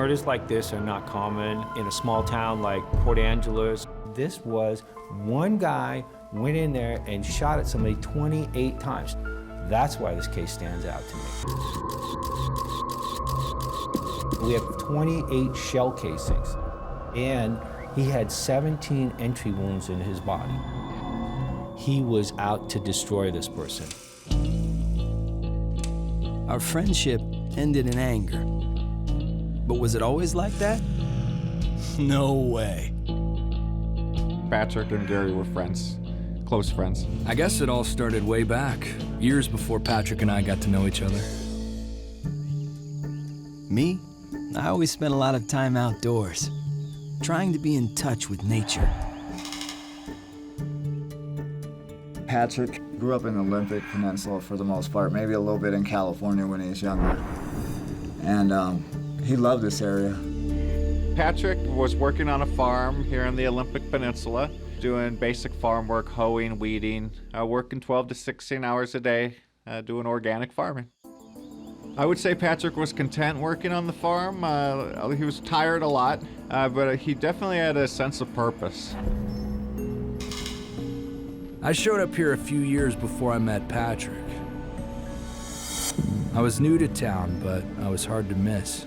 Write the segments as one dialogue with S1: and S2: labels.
S1: Murders like this are not common in a small town like Port Angeles. This was one guy went in there and shot at somebody 28 times. That's why this case stands out to me. We have 28 shell casings, and he had 17 entry wounds in his body. He was out to destroy this person.
S2: Our friendship ended in anger. But was it always like that? No way.
S3: Patrick and Gary were friends, close friends.
S2: I guess it all started way back, years before Patrick and I got to know each other. Me, I always spent a lot of time outdoors, trying to be in touch with nature.
S4: Patrick grew up in the Olympic Peninsula for the most part, maybe a little bit in California when he was younger. And he loved this area.
S3: Patrick was working on a farm here in the Olympic Peninsula, doing basic farm work, hoeing, weeding, working 12 to 16 hours a day, doing organic farming. I would say Patrick was content working on the farm. He was tired a lot, but he definitely had a sense of purpose.
S2: I showed up here a few years before I met Patrick. I was new to town, but I was hard to miss.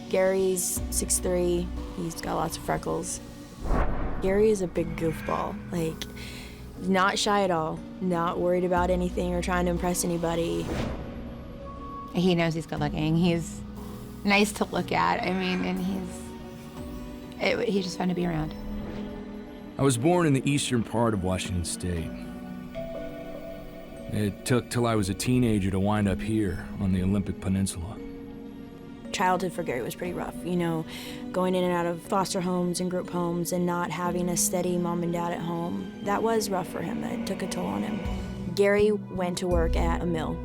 S5: Gary's 6'3", he's got lots of freckles. Gary is a big goofball, like, not shy at all, not worried about anything or trying to impress anybody.
S6: He knows he's good looking. He's nice to look at, I mean, and he's just fun to be around.
S2: I was born in the eastern part of Washington State. It took till I was a teenager to wind up here on the Olympic Peninsula.
S5: Childhood for Gary was pretty rough, you know, going in and out of foster homes and group homes and not having a steady mom and dad at home. That was rough for him. It took a toll on him. Gary went to work at a mill,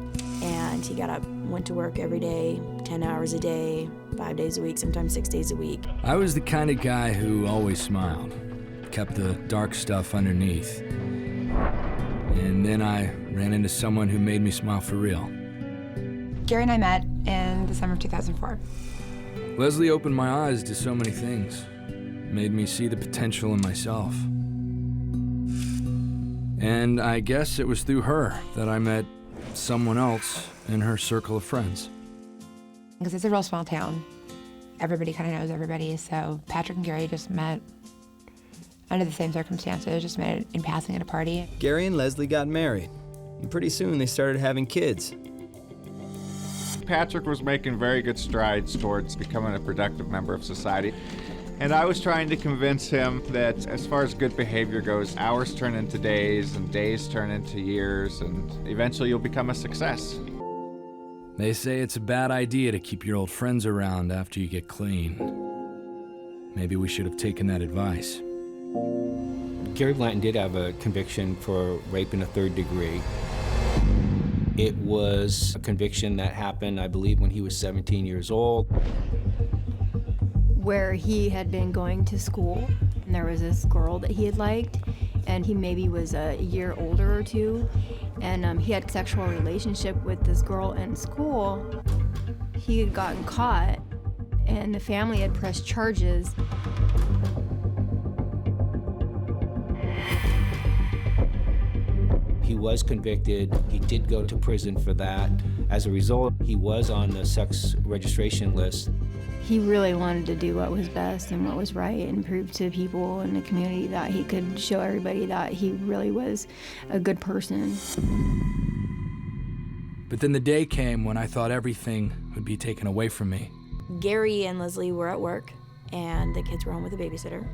S5: and he got up, went to work every day, 10 hours a day, 5 days a week, sometimes 6 days a week.
S2: I was the kind of guy who always smiled, kept the dark stuff underneath. And then I ran into someone who made me smile for real.
S6: Gary and I met in December of 2004.
S2: Leslie opened my eyes to so many things, made me see the potential in myself. And I guess it was through her that I met someone else in her circle of friends.
S6: Because it's a real small town. Everybody kind of knows everybody, so Patrick and Gary just met under the same circumstances, just met in passing at a party.
S2: Gary and Leslie got married, and pretty soon they started having kids.
S3: Patrick was making very good strides towards becoming a productive member of society. And I was trying to convince him that as far as good behavior goes, hours turn into days, and days turn into years, and eventually you'll become a success.
S2: They say it's a bad idea to keep your old friends around after you get clean. Maybe we should have taken that advice.
S1: Gary Blanton did have a conviction for rape in a third degree. It was a conviction that happened, I believe, when he was 17 years old.
S7: Where he had been going to school, and there was this girl that he had liked, and he maybe was a year older or two, and he had a sexual relationship with this girl in school. He had gotten caught, and the family had pressed charges.
S1: He was convicted. He did go to prison for that. As a result, he was on the sex registration list.
S7: He really wanted to do what was best and what was right and prove to people in the community that he could show everybody that he really was a good person.
S2: But then the day came when I thought everything would be taken away from me.
S5: Gary and Leslie were at work, and the kids were home with a babysitter.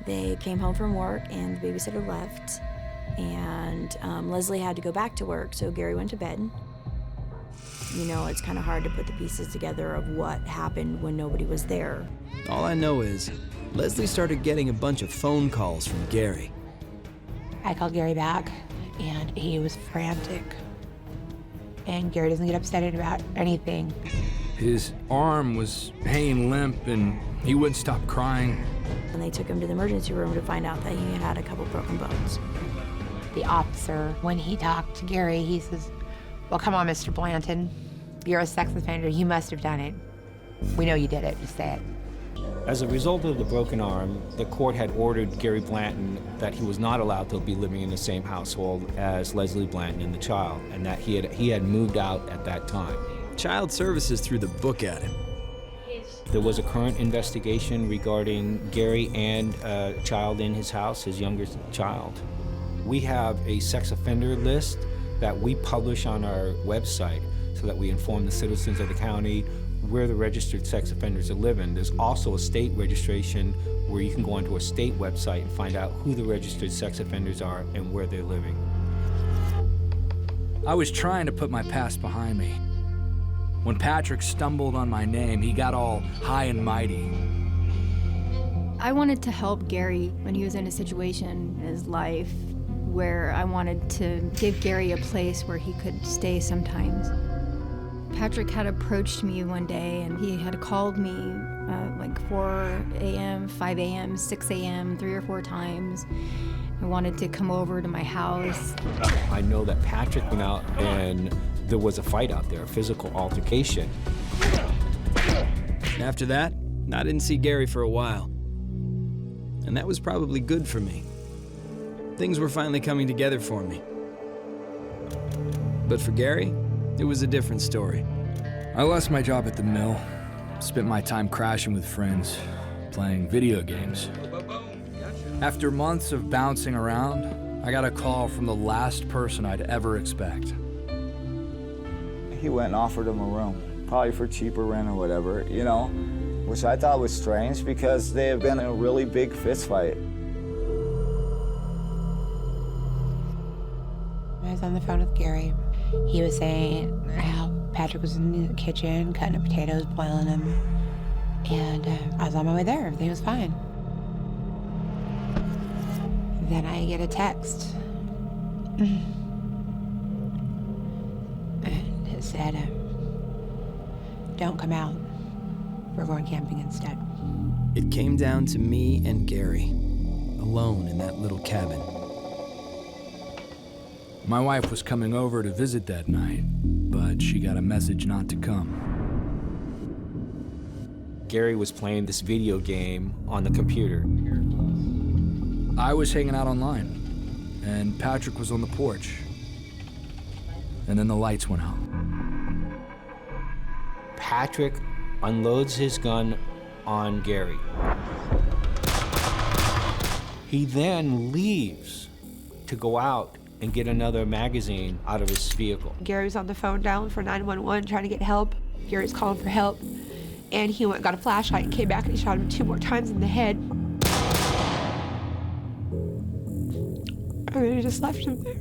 S5: They came home from work, and the babysitter left, and Leslie had to go back to work, so Gary went to bed. You know, it's kind of hard to put the pieces together of what happened when nobody was there.
S2: All I know is Leslie started getting a bunch of phone calls from Gary.
S6: I called Gary back, and he was frantic. And Gary doesn't get upset about anything.
S2: His arm was hanging limp, and he wouldn't stop crying.
S5: And they took him to the emergency room to find out that he had a couple broken bones.
S6: The officer, when he talked to Gary, he says, "Well, come on, Mr. Blanton. You're a sex offender. You must have done it." We know you did it, just say it.
S1: As a result of the broken arm, the court had ordered Gary Blanton that he was not allowed to be living in the same household as Leslie Blanton and the child, and that he had moved out at that time.
S8: Child Services threw the book at him.
S1: There was a current investigation regarding Gary and a child in his house, his youngest child. We have a sex offender list that we publish on our website so that we inform the citizens of the county where the registered sex offenders are living. There's also a state registration where you can go onto a state website and find out who the registered sex offenders are and where they're living.
S2: I was trying to put my past behind me. When Patrick stumbled on my name, he got all high and mighty.
S7: I wanted to help Gary when he was in a situation in his life where I wanted to give Gary a place where he could stay sometimes. Patrick had approached me one day and he had called me like 4 a.m., 5 a.m., 6 a.m., 3 or 4 times. I wanted to come over to my house.
S1: I know that Patrick went out and there was a fight out there, a physical altercation.
S8: After that, I didn't see Gary for a while. And that was probably good for me. Things were finally coming together for me. But for Gary, it was a different story.
S2: I lost my job at the mill, spent my time crashing with friends, playing video games. After months of bouncing around, I got a call from the last person I'd ever expect.
S4: He went and offered him a room, probably for cheaper rent or whatever, you know, which I thought was strange because they had been in a really big fist fight.
S6: I was on the phone with Gary. He was saying how Patrick was in the kitchen, cutting up potatoes, boiling them. And I was on my way there. Everything was fine. Then I get a text. And it said, don't come out. We're going camping instead.
S8: It came down to me and Gary, alone in that little cabin.
S2: My wife was coming over to visit that night, but she got a message not to come.
S1: Gary was playing this video game on the computer.
S2: I was hanging out online, and Patrick was on the porch. And then the lights went out.
S1: Patrick unloads his gun on Gary. He then leaves to go out and get another magazine out of his vehicle.
S6: Gary's on the phone dialing for 911 trying to get help. Gary's calling for help. And he went and got a flashlight and came back and he shot him 2 more times in the head. And then he just left him there.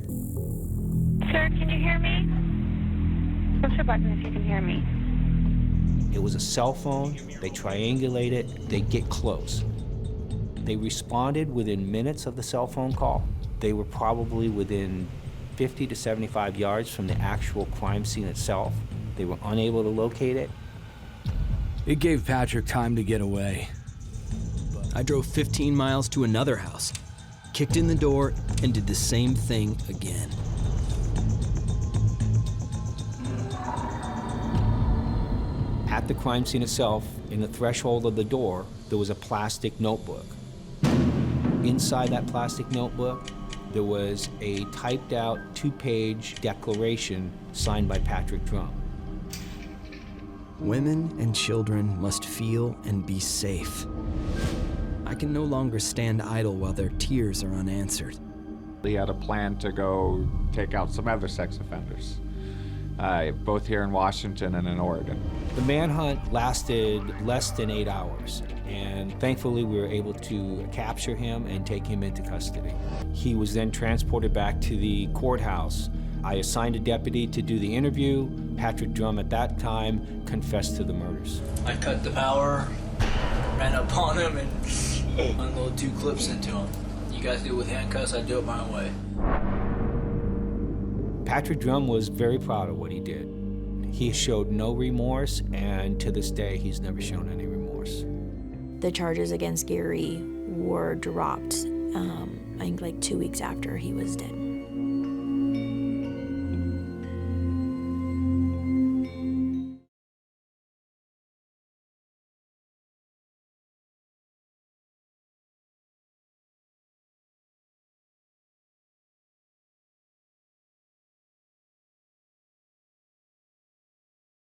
S9: Sir, can you hear me? Push the button if you can hear me.
S1: It was a cell phone. They triangulate it. They get close. They responded within minutes of the cell phone call. They were probably within 50 to 75 yards from the actual crime scene itself. They were unable to locate it.
S2: It gave Patrick time to get away.
S8: I drove 15 miles to another house, kicked in the door, and did the same thing again.
S1: At the crime scene itself, in the threshold of the door, there was a plastic notebook. Inside that plastic notebook, there was a typed out 2-page declaration signed by Patrick Drum.
S8: Women and children must feel and be safe. I can no longer stand idle while their tears are unanswered.
S3: He had a plan to go take out some other sex offenders, both here in Washington and in Oregon.
S1: The manhunt lasted less than 8 hours, and thankfully we were able to capture him and take him into custody. He was then transported back to the courthouse. I assigned a deputy to do the interview. Patrick Drum at that time confessed to the murders.
S10: I cut the power, ran up on him, and unloaded 2 clips into him. You guys do it with handcuffs, I do it my way.
S1: Patrick Drum was very proud of what he did. He showed no remorse, and to this day, he's never shown any remorse.
S5: The charges against Gary were dropped, I think like 2 weeks after he was dead.